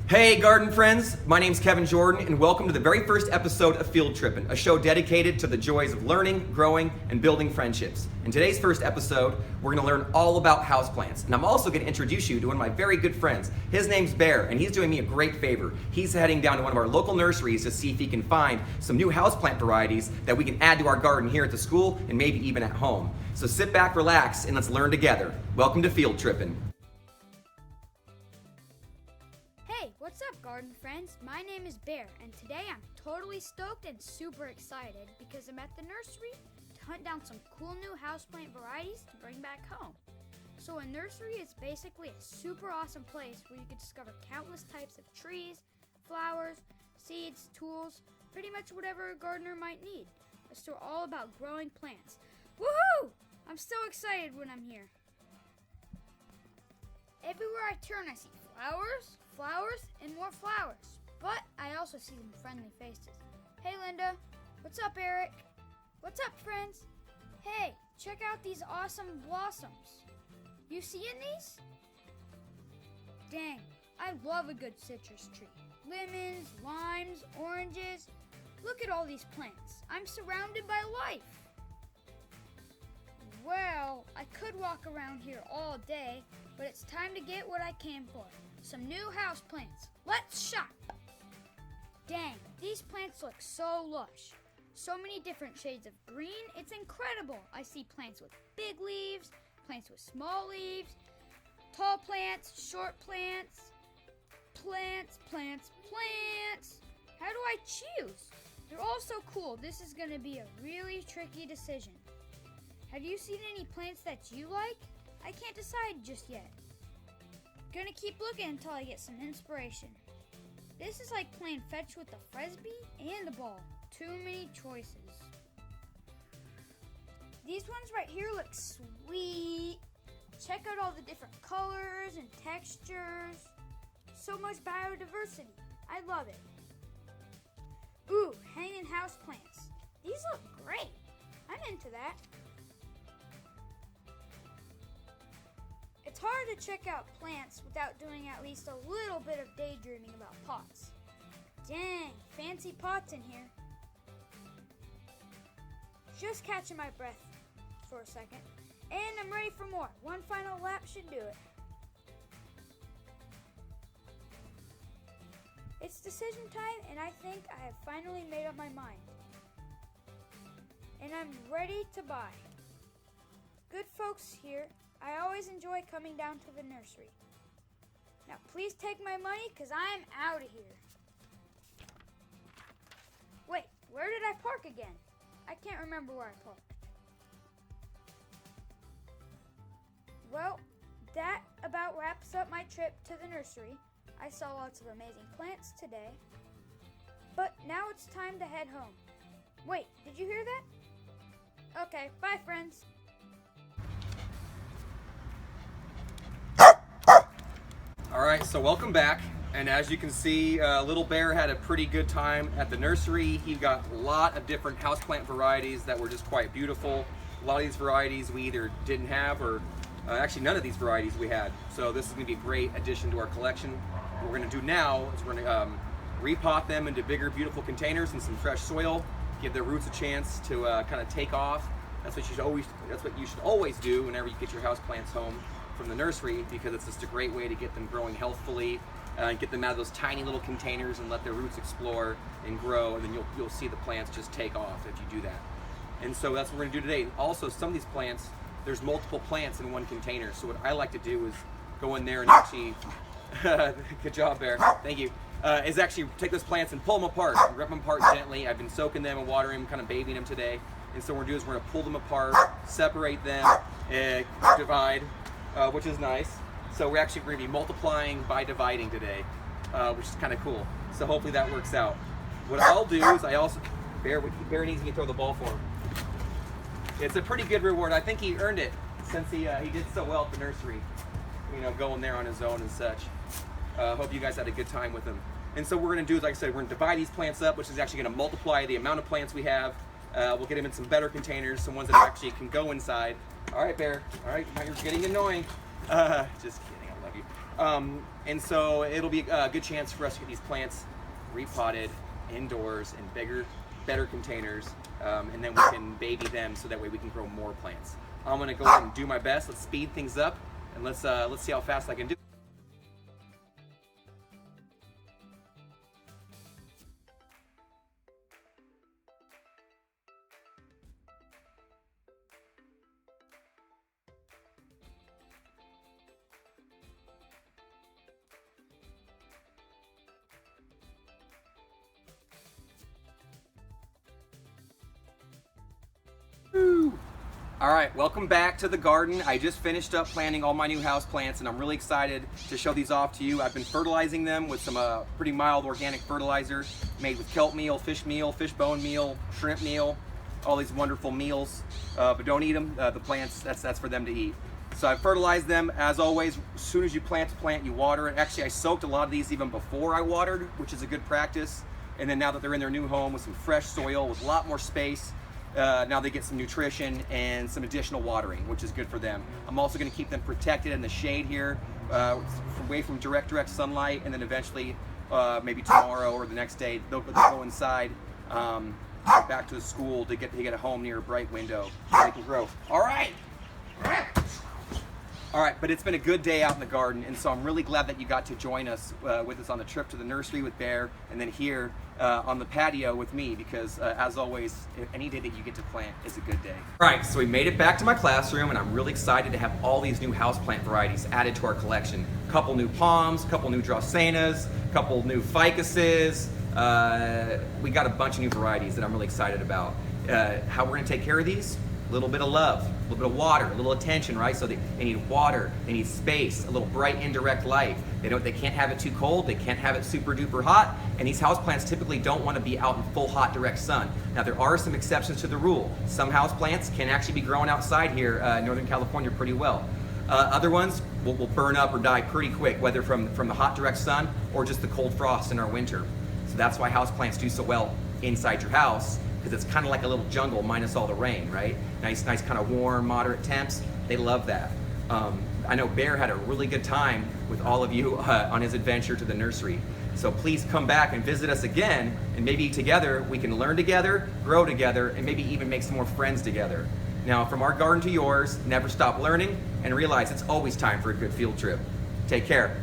Hey garden friends, my name's Kevin Jordan and welcome to the very first episode of Field Trippin, a show dedicated to the joys of learning, growing, and building friendships. In today's first episode, we're going to learn all about houseplants, and I'm also going to introduce you to one of my very good friends. His name's Bear, and he's doing me a great favor. He's heading down to one of our local nurseries to see if he can find some new houseplant varieties that we can add to our garden here at the school and maybe even at home. So sit back, relax, and let's learn together. Welcome to Field Trippin. Hey, what's up garden friends? My name is Bear and today I'm totally stoked and super excited because I'm at the nursery to hunt down some cool new houseplant varieties to bring back home. So a nursery is basically a super awesome place where you can discover countless types of trees, flowers, seeds, tools, pretty much whatever a gardener might need. A store all about growing plants. Woohoo! I'm so excited when I'm here. Everywhere I turn I see flowers, and more flowers. But I also see some friendly faces. Hey Linda, what's up Eric? What's up friends? Hey, check out these awesome blossoms. You seeing these? Dang, I love a good citrus tree. Lemons, limes, oranges. Look at all these plants. I'm surrounded by life. Well, I could walk around here all day, but it's time to get what I came for. Some new houseplants. Let's shop! Dang, these plants look so lush. So many different shades of green, it's incredible. I see plants with big leaves, plants with small leaves, tall plants, short plants, plants. How do I choose? They're all so cool. This is going to be a really tricky decision. Have you seen any plants that you like? I can't decide just yet. Gonna keep looking until I get some inspiration. This is like playing fetch with the frisbee and the ball. Too many choices. These ones right here look sweet. Check out all the different colors and textures. So much biodiversity. I love it. Ooh, hanging houseplants. These look great. I'm into that. It's hard to check out plants without doing at least a little bit of daydreaming about pots. Dang, fancy pots in here. Just catching my breath for a second. And I'm ready for more. One final lap should do it. It's decision time and I think I have finally made up my mind. And I'm ready to buy. Good folks here. I always enjoy coming down to the nursery. Now please take my money because I'm out of here. Wait, where did I park again? I can't remember where I parked. Well, that about wraps up my trip to the nursery. I saw lots of amazing plants today. But now it's time to head home. Wait, did you hear that? Okay, bye friends. Alright, so welcome back, and as you can see, little Bear had a pretty good time at the nursery. He got a lot of different houseplant varieties that were just quite beautiful. A lot of these varieties we either didn't have or actually none of these varieties we had. So this is going to be a great addition to our collection. What we're going to do now is we're going to repot them into bigger beautiful containers and some fresh soil, give their roots a chance to kind of take off. That's what you should always do whenever you get your houseplants home from the nursery, because it's just a great way to get them growing healthfully and get them out of those tiny little containers and let their roots explore and grow, and then you'll see the plants just take off if you do that. And so that's what we're going to do today. Also, some of these plants, there's multiple plants in one container, so what I like to do is go in there and actually good job Bear, thank you, is actually take those plants and pull them apart, rip them apart gently. I've been soaking them and watering them, kind of bathing them today, and so what we're going to do is we're going to pull them apart, separate them, divide, which is nice. So we're actually going to be multiplying by dividing today, which is kind of cool. So hopefully that works out. What I'll do is Bear needs me to throw the ball for him. It's a pretty good reward. I think he earned it since he did so well at the nursery, you know, going there on his own and such. Hope you guys had a good time with him. And so what we're going to do is, like I said, we're going to divide these plants up, which is actually going to multiply the amount of plants we have. We'll get them in some better containers, some ones that actually can go inside. All right, Bear. All right, now you're getting annoying. Just kidding, I love you. And so it'll be a good chance for us to get these plants repotted indoors in bigger, better containers, and then we can baby them so that way we can grow more plants. I'm gonna go ahead and do my best. Let's speed things up, and let's see how fast I can do. All right, welcome back to the garden. I just finished up planting all my new house plants, and I'm really excited to show these off to you. I've been fertilizing them with some pretty mild organic fertilizer made with kelp meal, fish bone meal, shrimp meal, all these wonderful meals. But don't eat them. The plants, that's for them to eat. So I fertilized them. As always, as soon as you plant a plant, you water it. Actually, I soaked a lot of these even before I watered, which is a good practice. And then now that they're in their new home with some fresh soil, with a lot more space, now they get some nutrition and some additional watering, which is good for them. I'm also going to keep them protected in the shade here, away from direct sunlight, and then eventually, maybe tomorrow or the next day, they'll go inside, back to the school to get a home near a bright window so they can grow. All right, but it's been a good day out in the garden, and so I'm really glad that you got to join us with us on the trip to the nursery with Bear, and then here on the patio with me, because as always, any day that you get to plant is a good day. All right, so we made it back to my classroom, and I'm really excited to have all these new houseplant varieties added to our collection. Couple new palms, couple new dracaenas, couple new ficuses. We got a bunch of new varieties that I'm really excited about. How we're gonna take care of these? A little bit of love, a little bit of water, a little attention, right? So they need water, they need space, a little bright indirect light. They can't have it too cold, they can't have it super duper hot, and these houseplants typically don't want to be out in full hot direct sun. Now there are some exceptions to the rule. Some houseplants can actually be growing outside here in Northern California pretty well. Other ones will burn up or die pretty quick, whether from the hot direct sun or just the cold frost in our winter. So that's why houseplants do so well inside your house, because it's kind of like a little jungle minus all the rain, right? Nice kind of warm, moderate temps. They love that. I know Bear had a really good time with all of you on his adventure to the nursery. So please come back and visit us again, and maybe together we can learn together, grow together, and maybe even make some more friends together. Now, from our garden to yours, never stop learning, and realize it's always time for a good field trip. Take care.